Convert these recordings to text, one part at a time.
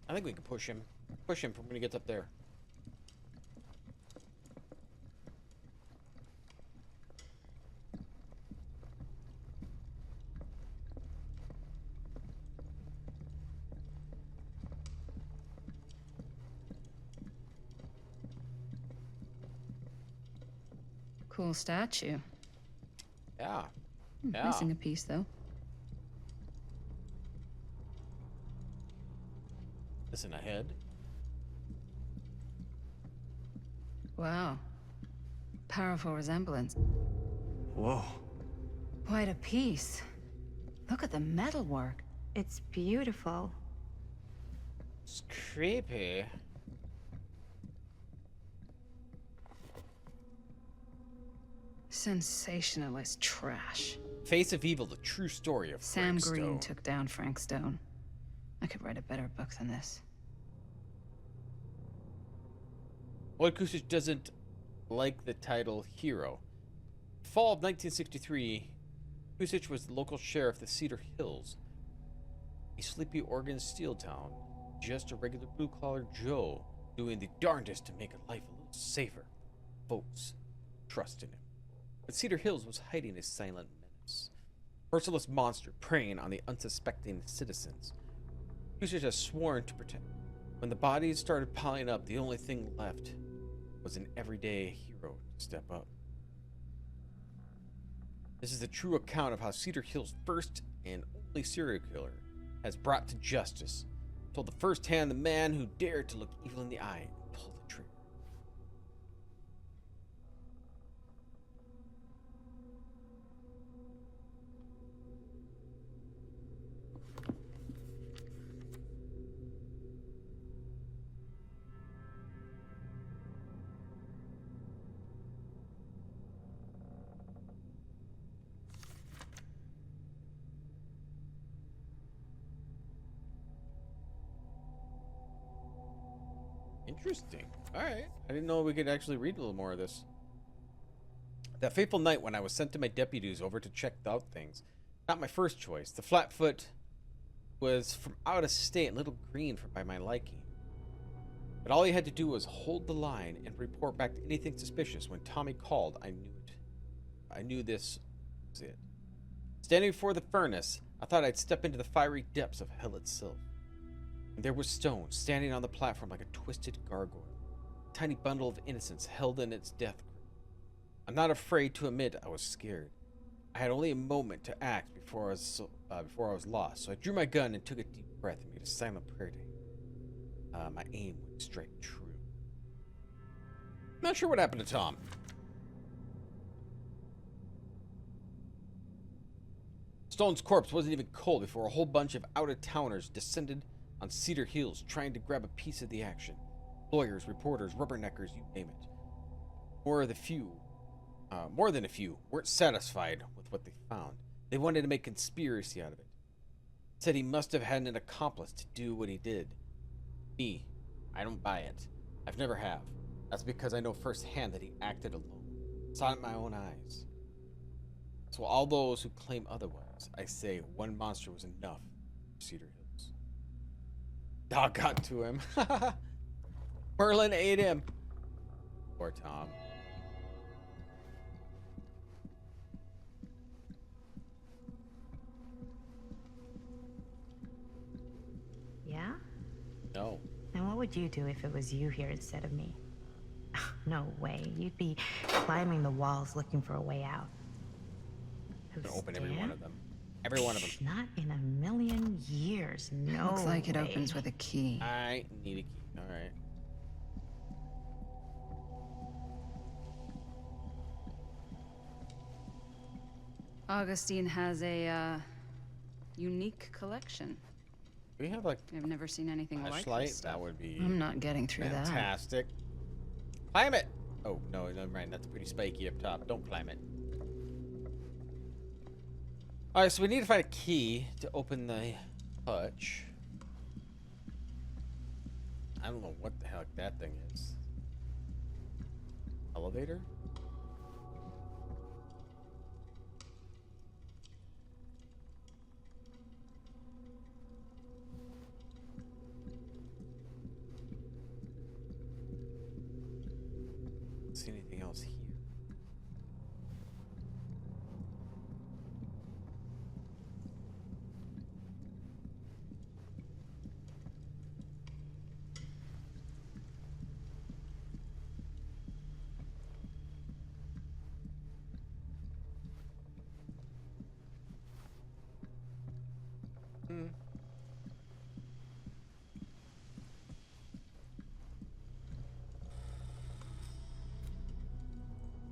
I think we can push him. Push him from when he gets up there. Cool statue. Yeah. Yeah. Missing a piece, though. Listen ahead. Wow. Powerful resemblance. Whoa. Quite a piece. Look at the metalwork. It's beautiful. It's creepy. Sensationalist trash. Face of Evil, the true story of Sam Frank Green Stone. took down Frank Stone. I could write a better book than this. Lloyd Kusich doesn't like the title Hero. Fall of 1963, Kusich was the local sheriff of Cedar Hills, a sleepy Oregon steel town, just a regular blue-collar Joe doing the darndest to make a life a little safer. Folks trust in him. But Cedar Hills was hiding a silent menace. Merciless monster preying on the unsuspecting citizens. Kusich has sworn to protect. When the bodies started piling up, the only thing left was an everyday hero to step up. This is the true account of how Cedar Hills' first and only serial killer has brought to justice, told the first hand the man who dared to look evil in the eye and pull the trigger. Interesting. Alright. I didn't know we could actually read a little more of this. That fateful night when I was sent to my deputies over to check out things. Not my first choice. The Flatfoot was from out of state and a little green by my liking. But all he had to do was hold the line and report back to anything suspicious. When Tommy called, I knew it. I knew this was it. Standing before the furnace, I thought I'd step into the fiery depths of hell itself. And there was Stone, standing on the platform like a twisted gargoyle, a tiny bundle of innocence held in its death grip. I'm not afraid to admit I was scared. I had only a moment to act before I was lost, so I drew my gun and took a deep breath and made a silent prayer to him. My aim went straight true. Not sure what happened to Tom. Stone's corpse wasn't even cold before a whole bunch of out-of-towners descended on Cedar Hills trying to grab a piece of the action. Lawyers, reporters, rubberneckers, you name it. More than a few weren't satisfied with what they found. They wanted to make conspiracy out of it. Said he must have had an accomplice to do what he did. Me, I don't buy it. I've never have. That's because I know firsthand that he acted alone. Saw it in my own eyes. So all those who claim otherwise, I say one monster was enough for Cedar Hills. Dog got to him. Merlin ate him. Poor Tom. Yeah? No. And what would you do if it was you here instead of me? No way. You'd be climbing the walls looking for a way out. I'm gonna open every There? one of them. Every one of them. Not in a million years. No Looks like it way. opens with a key. I need a key. Alright. Augustine has a unique collection. We have like I've never seen anything like flashlight. this That stuff. would be I'm not getting through that. fantastic. Climb it. Oh no, never mind. That's pretty spiky up top. Don't climb it. All right, so we need to find a key to open the hutch. I don't know what the heck that thing is. Elevator? see anything else here.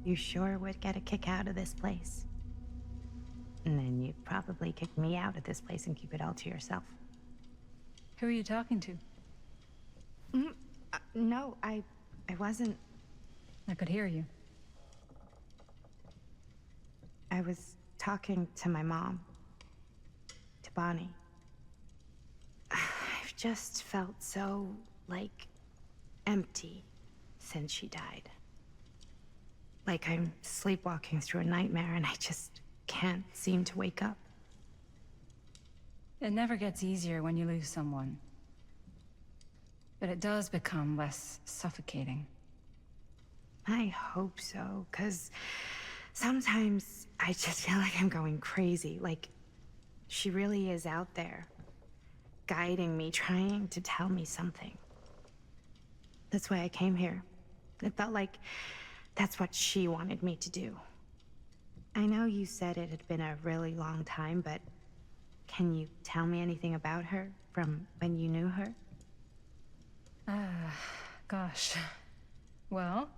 You sure would get a kick out of this place. And then you'd probably kick me out of this place and keep it all to yourself. Who are you talking to? No, I wasn't. I could hear you. I was talking to my mom. To Bonnie. I've just felt so, like, empty since she died. Like I'm sleepwalking through a nightmare and I just can't seem to wake up. It never gets easier when you lose someone. But it does become less suffocating. I hope so, 'cause sometimes I just feel like I'm going crazy. Like, she really is out there, guiding me, trying to tell me something. That's why I came here. It felt like that's what she wanted me to do. I know you said it had been a really long time, but can you tell me anything about her from when you knew her? Gosh. Well,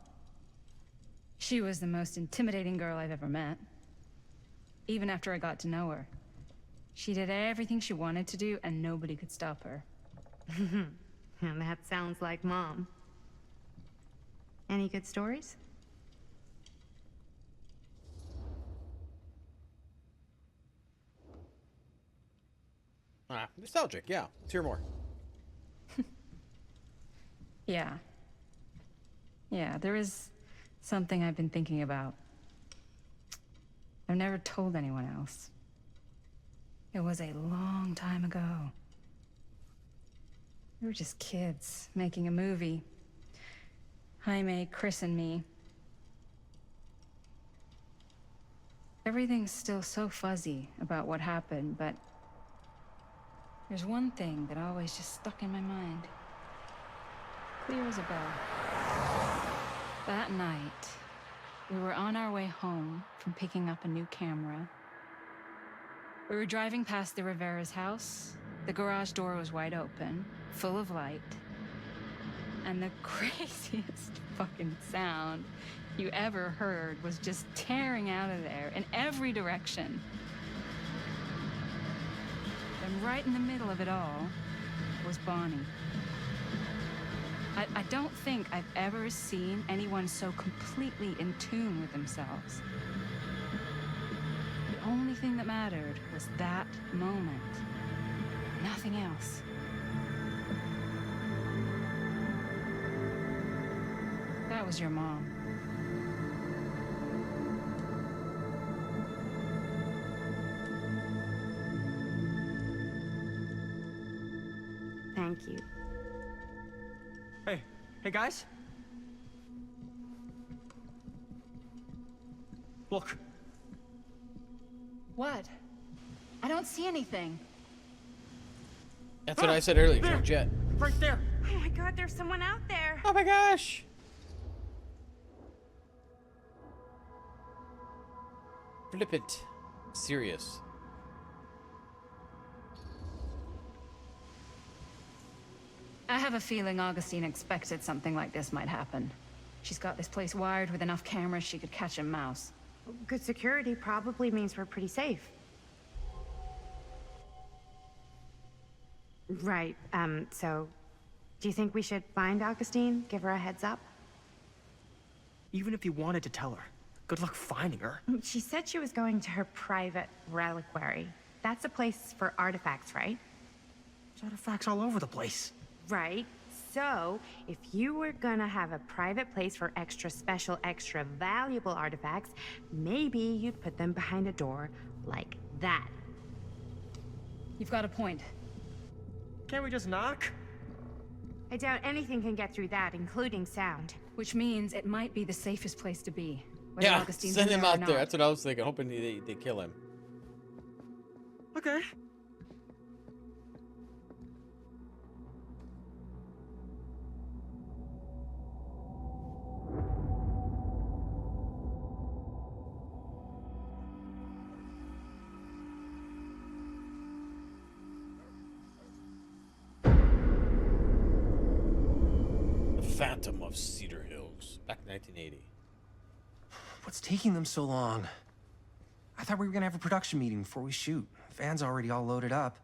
she was the most intimidating girl I've ever met. Even after I got to know her. She did everything she wanted to do, and nobody could stop her. And that sounds like Mom. Any good stories? Nostalgic, yeah. Let's hear more. Yeah. Yeah, there is something I've been thinking about. I've never told anyone else. It was a long time ago. We were just kids making a movie. Jaime, Chris, and me. Everything's still so fuzzy about what happened, but there's one thing that always just stuck in my mind. Clear as a bell. That night, we were on our way home from picking up a new camera. We were driving past the Rivera's house. The garage door was wide open, full of light. And the craziest fucking sound you ever heard was just tearing out of there in every direction. And right in the middle of it all was Bonnie. I don't think I've ever seen anyone so completely in tune with themselves. The only thing that mattered was that moment. Nothing else. That was your mom. Thank you. Hey guys. Look. What? I don't see anything. That's what I said earlier, There. Jet. Right there. Oh my god, there's someone out there! Oh my gosh! Flippant. Serious. I have a feeling Augustine expected something like this might happen. She's got this place wired with enough cameras she could catch a mouse. Good security probably means we're pretty safe. Right, so... Do you think we should find Augustine? Give her a heads up? Even if you wanted to tell her, good luck finding her. She said she was going to her private reliquary. That's a place for artifacts, right? There's artifacts all over the place. Right. So, if you were gonna have a private place for extra special, extra valuable artifacts, maybe you'd put them behind a door like that. You've got a point. Can't we just knock? I doubt anything can get through that, including sound. which means it might be the safest place to be. Whether Yeah, Augustine's send in him there or out there. not. That's what I was thinking. Hoping they kill him. Okay. The Phantom of Cedar Hills. Back in 1980. What's taking them so long? I thought we were gonna have a production meeting before we shoot. Van's already all loaded up.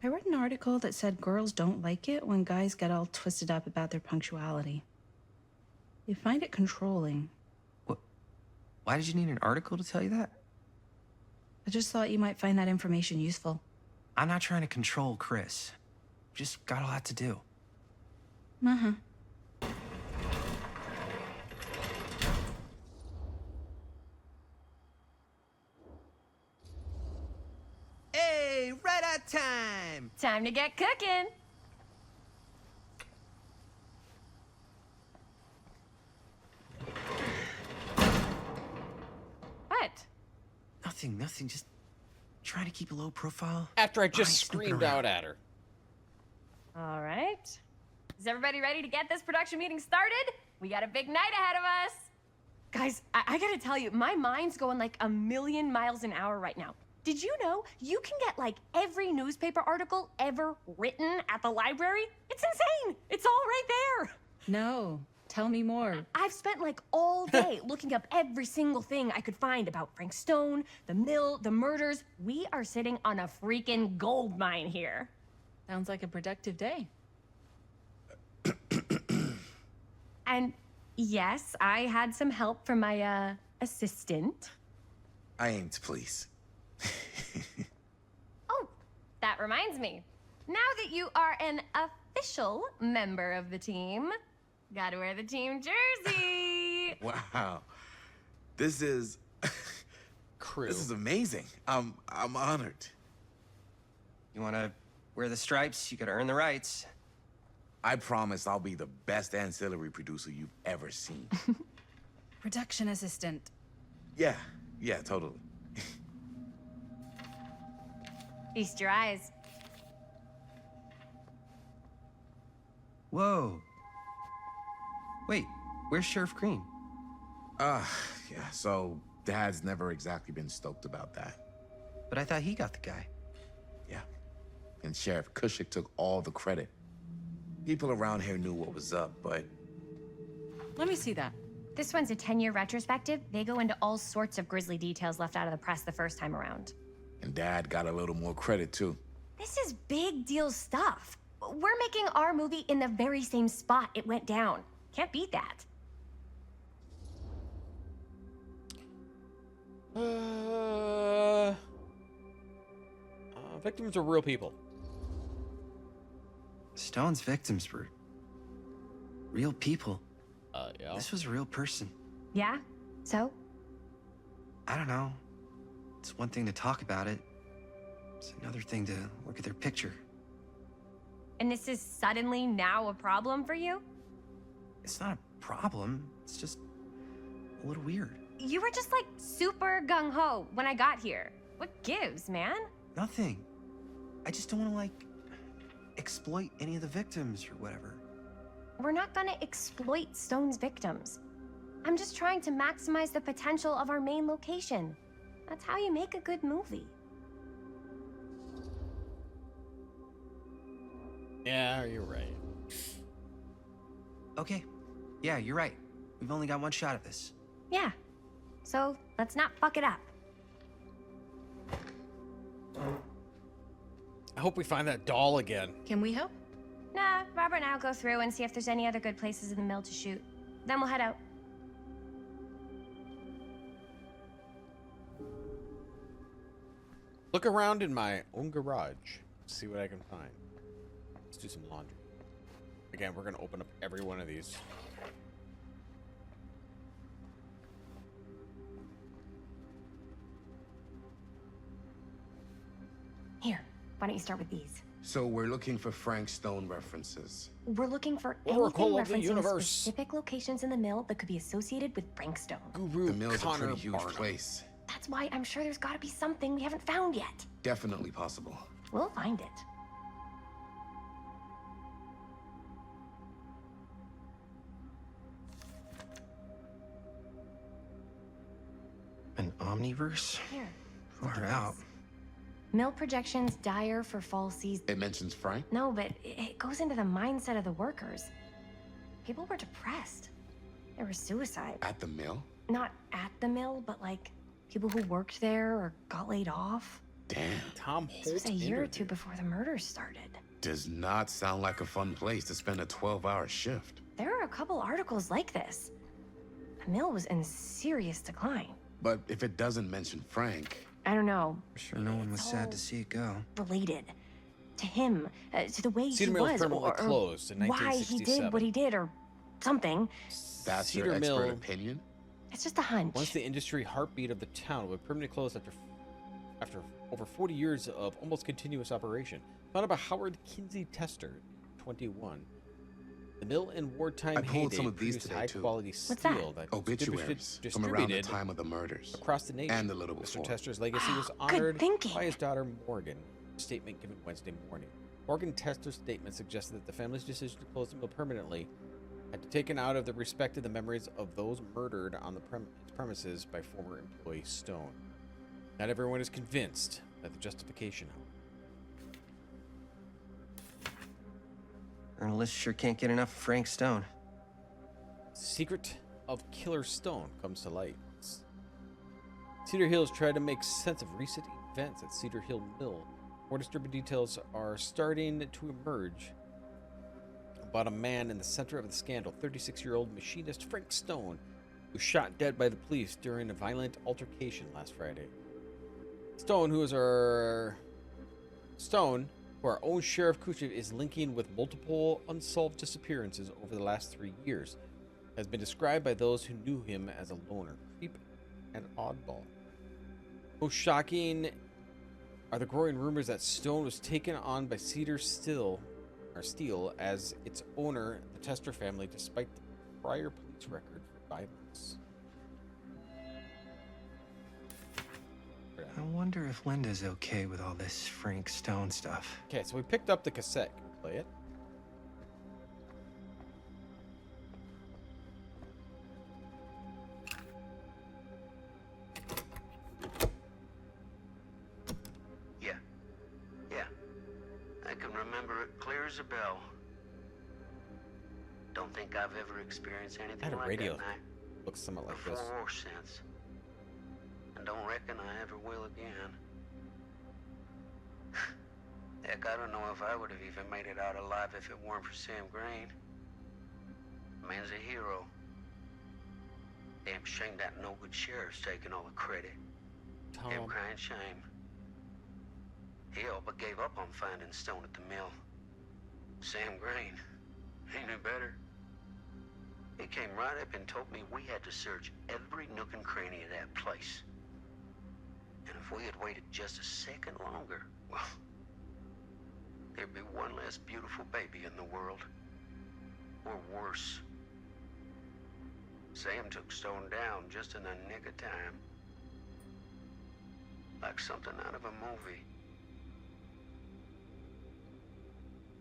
I read an article that said girls don't like it when guys get all twisted up about their punctuality. They find it controlling. What? Why did you need an article to tell you that? I just thought you might find that information useful. I'm not trying to control Chris. Just got a lot to do. Uh-huh. Hey, right at time! Time to get cooking. What? Nothing, just trying to keep a low profile. After I just Fine, snooping screamed around. out at her. All right. Is everybody ready to get this production meeting started? We got a big night ahead of us. Guys, I gotta tell you, my mind's going like a million miles an hour right now. Did you know you can get like every newspaper article ever written at the library? It's insane. It's all right there. No, tell me more. I've spent like all day looking up every single thing I could find about Frank Stone, the mill, the murders. We are sitting on a freaking gold mine here. Sounds like a productive day. And yes, I had some help from my assistant. I aim to please. Oh, that reminds me. Now that you are an official member of the team, gotta wear the team jersey. Wow. This is Crew. this is amazing. I'm honored. You wanna wear the stripes? You gotta earn the rights. I promise I'll be the best ancillary producer you've ever seen. Production assistant. Yeah, totally. Feast your eyes. Whoa. Wait, where's Sheriff Green? Yeah, so Dad's never exactly been stoked about that. But I thought he got the guy. Yeah. And Sheriff Cushik took all the credit. People around here knew what was up, but Let me see that. This one's a 10-year retrospective. They go into all sorts of grisly details left out of the press the first time around. and Dad got a little more credit too. This is big deal stuff. We're making our movie in the very same spot it went down. Can't beat that. Victims are real people. Stone's victims were real people. Yeah. This was a real person. Yeah? So? I don't know. It's one thing to talk about it. It's another thing to look at their picture. And this is suddenly now a problem for you? It's not a problem. It's just a little weird. You were just like super gung-ho when I got here. What gives, man? Nothing. I just don't want to, like, exploit any of the victims or whatever. We're not gonna exploit Stone's victims. I'm just trying to maximize the potential of our main location. That's how you make a good movie. Yeah, you're right. Okay. Yeah, you're right. We've only got one shot at this. Yeah. So let's not fuck it up. I hope we find that doll again. Can we help? Nah, Robert and I'll go through and see if there's any other good places in the mill to shoot. Then we'll head out. Look around in my own garage. See what I can find. Let's do some laundry. Again, we're gonna open up every one of these. Here, why don't you start with these? So we're looking for Frank Stone references. We're looking for Oracle anything of the referencing universe. specific locations in the mill that could be associated with Frank Stone. Guru The mill's a Connor pretty huge Barnum. place. That's why I'm sure there's gotta be something we haven't found yet. Definitely possible. We'll find it. An omniverse? Here. Far out. Mill projections dire for fall season. It mentions Frank? No, but it goes into the mindset of the workers. People were depressed. There was suicide. At the mill? Not at the mill, but like people who worked there or got laid off. Damn. Tom This was Holt a year or interview. two before the murders started. Does not sound like a fun place to spend a 12-hour shift. There are a couple articles like this. The mill was in serious decline. But if it doesn't mention Frank, I don't know, Sure, no one was sad to see it go. related to him, to the way Cedar he Mill's was, permanently or closed in why he 1967. did what he did, or something. that's Cedar your expert Mill, opinion? It's just a hunch. once the industry heartbeat of the town, would permanently close after over 40 years of almost continuous operation. Founded by Howard Kinsey Tester, 21. The mill in wartime I pulled heyday some of these produced today, too. high-quality that? steel that was Obituaries from around the distributed time of the murders. across the nation. And a little Mr. before. Tester's legacy was Good honored thinking. by his daughter Morgan. A statement given Wednesday morning. Morgan Tester's statement suggested that the family's decision to close the mill permanently had to taken out of the respect of the memories of those murdered on the premises by former employee Stone. Not everyone is convinced that the justification. Journalists sure can't get enough of Frank Stone. Secret of Killer Stone comes to light. Cedar Hills tried to make sense of recent events at Cedar Hill Mill. More disturbing details are starting to emerge about a man in the center of the scandal, 36-year-old machinist Frank Stone, who was shot dead by the police during a violent altercation last Friday. Stone, who our own Sheriff Kuchev is linking with multiple unsolved disappearances over the last 3 years, has been described by those who knew him as a loner, creep, and oddball. Most shocking are the growing rumors that Stone was taken on by Cedar Steel as its owner, the Tester family, despite the prior police record for violence. I wonder if Linda's okay with all this Frank Stone stuff. Okay, so we picked up the cassette. Can we play it? Yeah. I can remember it clear as a bell. Don't think I've ever experienced I anything had a like radio. that night Looks somewhat like before this. or since. And don't reckon I ever will again. Heck, I don't know if I would have even made it out alive if it weren't for Sam Green. Man's a hero. Damn shame that no good sheriff's taking all the credit. Damn Tom, crying shame. He all but gave up on finding Stone at the mill. Sam Green, he knew better. He came right up and told me we had to search every nook and cranny of that place. And if we had waited just a second longer, well, there'd be one less beautiful baby in the world. Or worse. Sam took Stone down just in the nick of time. Like something out of a movie.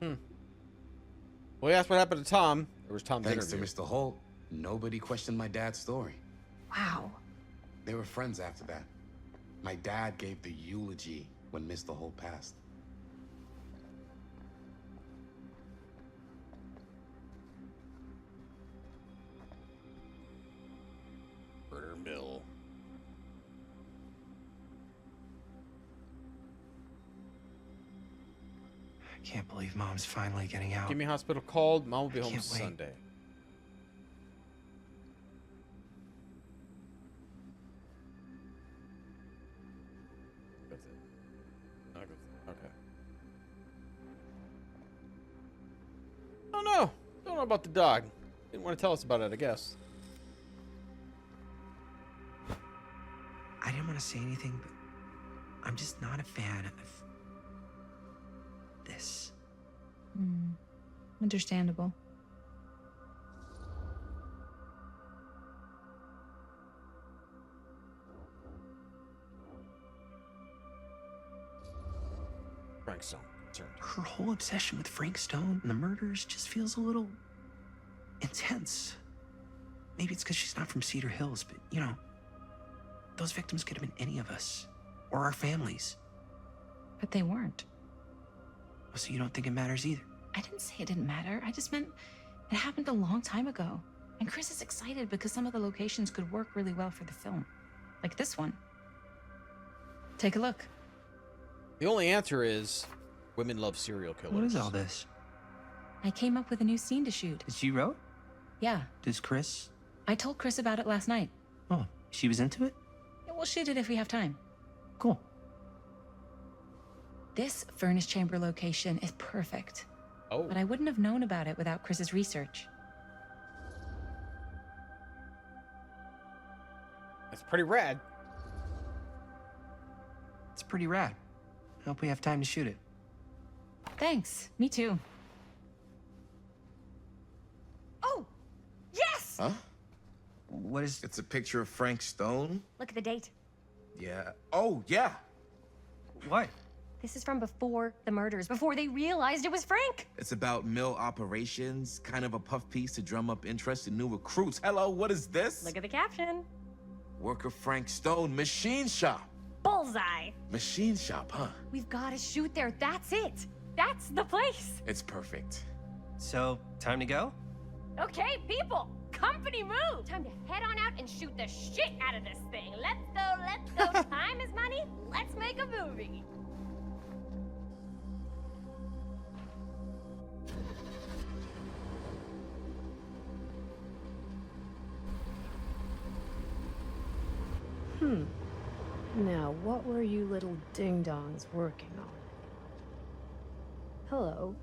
well, we asked what happened to Tom. There was Tom's Thanks interview. to Mr. Holt, nobody questioned my dad's story. Wow. They were friends after that. My dad gave the eulogy when Mr. Holt passed. Murder Mill. I can't believe Mom's finally getting out. Give me hospital called. Mom will be I home can't wait. Sunday. That's it. Okay. Oh no! Don't know about the dog. Didn't want to tell us about it, I guess. I didn't want to say anything, but I'm just not a fan of this. Understandable. Frank's so concerned. Her whole obsession with Frank Stone and the murders just feels a little intense. Maybe it's because she's not from Cedar Hills, but you know, those victims could have been any of us or our families. But they weren't. So you don't think it matters either? I didn't say it didn't matter. I just meant it happened a long time ago. And Chris is excited because some of the locations could work really well for the film. Like this one. Take a look. The only answer is women love serial killers. What is all this? I came up with a new scene to shoot. That you wrote? Yeah. Does Chris? I told Chris about it last night. Oh, she was into it? Yeah, we'll shoot it if we have time. Cool. This furnace chamber location is perfect. Oh. But I wouldn't have known about it without Chris's research. That's pretty rad. It's pretty rad. I hope we have time to shoot it. Thanks. Me too. Oh, yes! Huh? What is... It's a picture of Frank Stone? Look at the date. Yeah. Oh, yeah. What? This is from before the murders, before they realized it was Frank. It's about mill operations, kind of a puff piece to drum up interest in new recruits. Hello, what is this? Look at the caption. Worker Frank Stone, machine shop. Bullseye. Machine shop, huh? We've got to shoot there. That's it. That's the place. It's perfect. So, time to go? Okay, people. Company move. Time to head on out and shoot the shit out of this thing. Let's go, let's go. Time is money. Let's make a movie. Now, what were you little ding-dongs working on? Hello.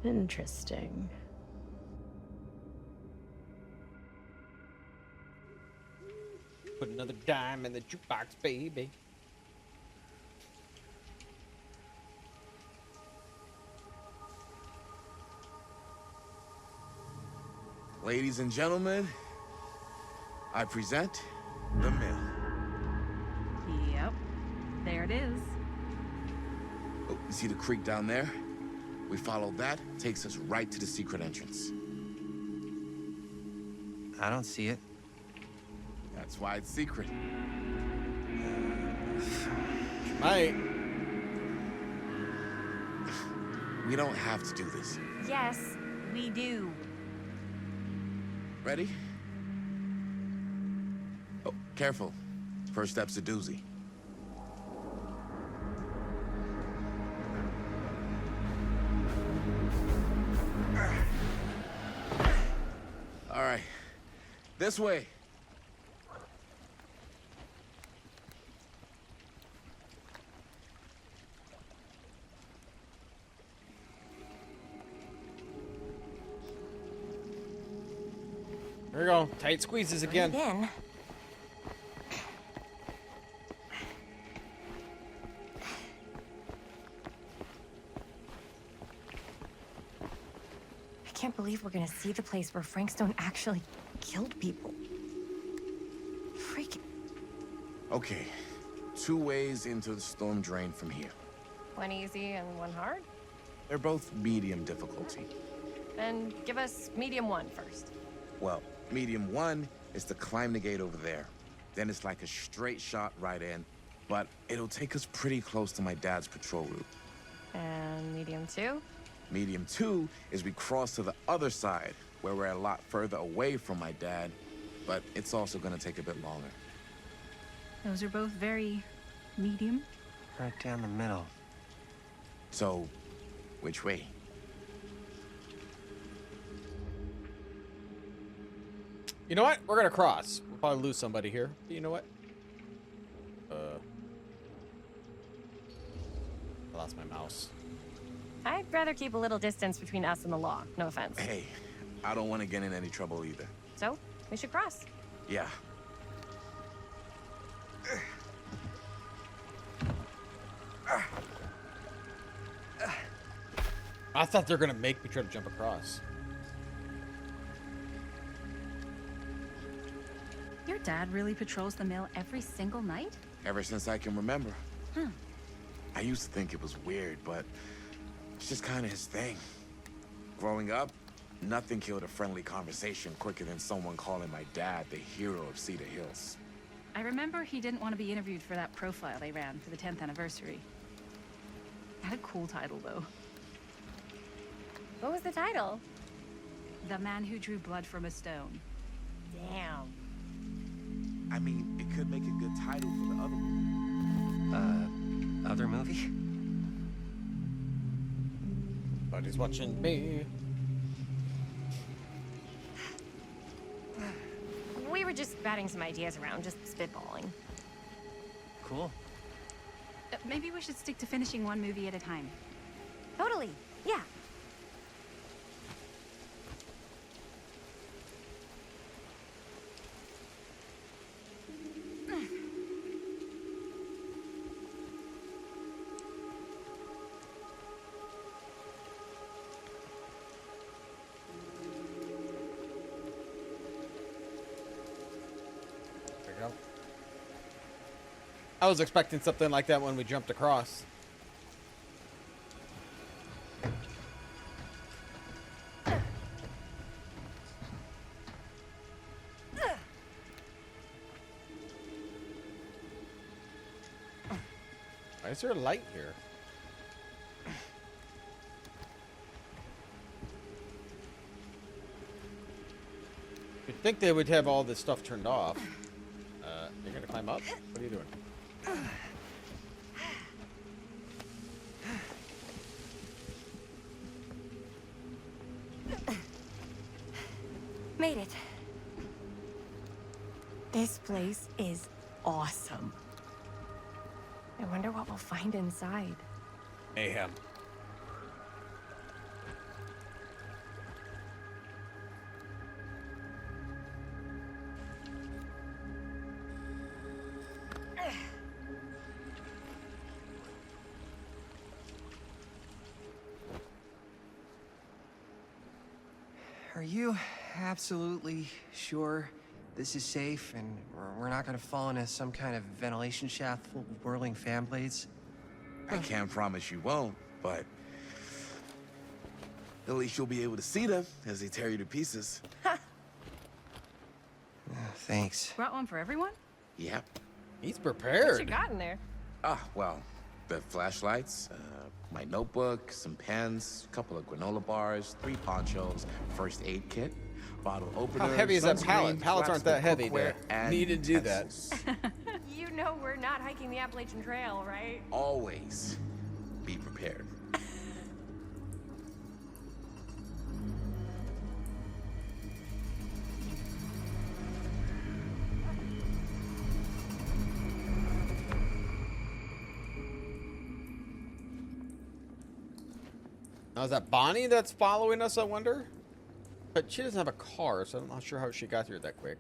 Interesting. Put another dime in the jukebox, baby. Ladies and gentlemen, I present the mill. Yep. There it is. Oh, you see the creek down there? We follow that, takes us right to the secret entrance. I don't see it. That's why it's secret. Might. We don't have to do this. Yes, we do. Ready? Oh, careful. First step's a doozy. All right. This way. There we go. Tight squeezes again. Then. I can't believe we're gonna see the place where Frank Stone actually killed people. Freaking. Okay. 2 ways into the storm drain from here. One easy and one hard? They're both medium difficulty. Then give us medium one first. Well, medium 1 is to climb the gate over there. Then it's like a straight shot right in, but it'll take us pretty close to my dad's patrol route. And medium two? Medium 2 is we cross to the other side, where we're a lot further away from my dad, but it's also gonna take a bit longer. Those are both very medium. Right down the middle. So, which way? You know what? We're gonna cross. We'll probably lose somebody here. But you know what? I lost my mouse. I'd rather keep a little distance between us and the law. No offense. Hey, I don't want to get in any trouble either. So, we should cross. Yeah. I thought they were gonna make me try to jump across. Your dad really patrols the mill every single night? Ever since I can remember. Huh. I used to think it was weird, but it's just kind of his thing. Growing up, nothing killed a friendly conversation quicker than someone calling my dad the hero of Cedar Hills. I remember he didn't want to be interviewed for that profile they ran for the 10th anniversary. Had a cool title, though. What was the title? The Man Who Drew Blood from a Stone. Damn. I mean, it could make a good title for the other movie. Other movie? Buddy's watching me. We were just batting some ideas around, just spitballing. Cool. Maybe we should stick to finishing one movie at a time. Totally. Yeah. There you go. I was expecting something like that when we jumped across. Why is there a light here? You'd think they would have all this stuff turned off. You're gonna climb up? What are you doing? Made it. This place is awesome. I wonder what we'll find inside. Mayhem. Are you absolutely sure this is safe and we're not gonna fall into some kind of ventilation shaft full of whirling fan blades? I can't promise you won't, but at least you'll be able to see them as they tear you to pieces. Thanks. Brought one for everyone? Yep. He's What you prepared. got in there? Well, the flashlights, my notebook, some pens, a couple of granola bars, 3 ponchos, first aid kit, bottle opener. How heavy is that sunscreen, pallet? Pallets flaps aren't that for heavy cookware, to and need to do that. utensils. You know we're not hiking the Appalachian Trail, right? Always be prepared. Now, is that Bonnie that's following us, I wonder? But she doesn't have a car, so I'm not sure how she got here that quick.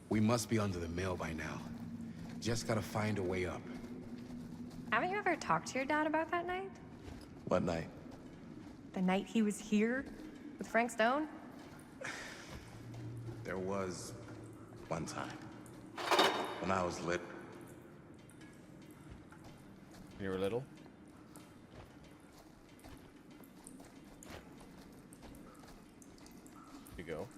We must be under the mill by now. Just gotta find a way up. Haven't you ever talked to your dad about that night? What night? The night he was here with Frank Stone? There was one time when I was lit. You were little? Here you go.